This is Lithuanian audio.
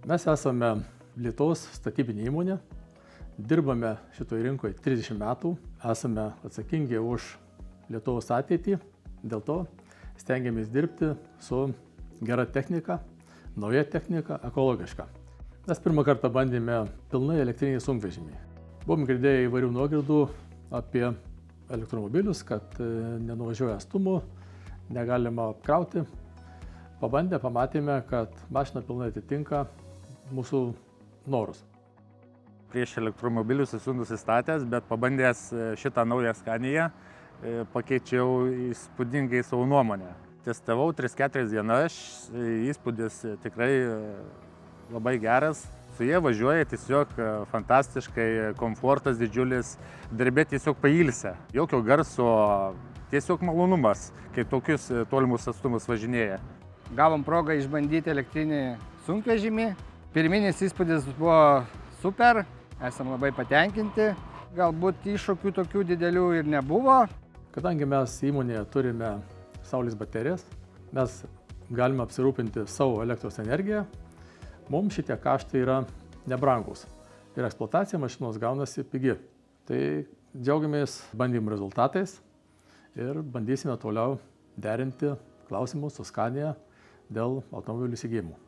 Mes esame Lietuvos statybinė įmonė, dirbame šitoje rinkoje 30 metų, esame atsakingi už Lietuvos ateitį, dėl to stengiamės dirbti su gera technika, nauja technika, ekologiška. Mes pirmą kartą bandėme pilnai elektrinį sunkvežimį. Buvom girdėję įvairių nuogirdų apie elektromobilius, kad nenuvažiuoja atstumų, negalima apkrauti. Pabandę, pamatėme, kad mašina pilnai atitinka mūsų norus. Prieš elektromobilius esu nusistatęs, bet pabandęs šitą naują Scania pakeičiau įspūdingai savo nuomonę. Testavau 3-4 dienas, įspūdis tikrai labai geras. Su jie važiuoja tiesiog fantastiškai, komfortas didžiulis, darbe tiesiog pailsę. Jokio garso, tiesiog malonumas, kai tokius tolimus atstumus važinėja. Gavom progą išbandyti elektrinį sunkvežimį. Pirminis įspūdis buvo super, esam labai patenkinti. Galbūt iššūkių tokių didelių ir nebuvo. Kadangi mes įmonėje turime saulės baterijas, mes galime apsirūpinti savo elektros energiją, mums šitie kaštai yra nebrangus ir eksploatacija mašinos gaunasi pigi. Tai džiaugiamės bandymų rezultatais ir bandysime toliau derinti klausimus su Scania dėl automobilių įsigijimų.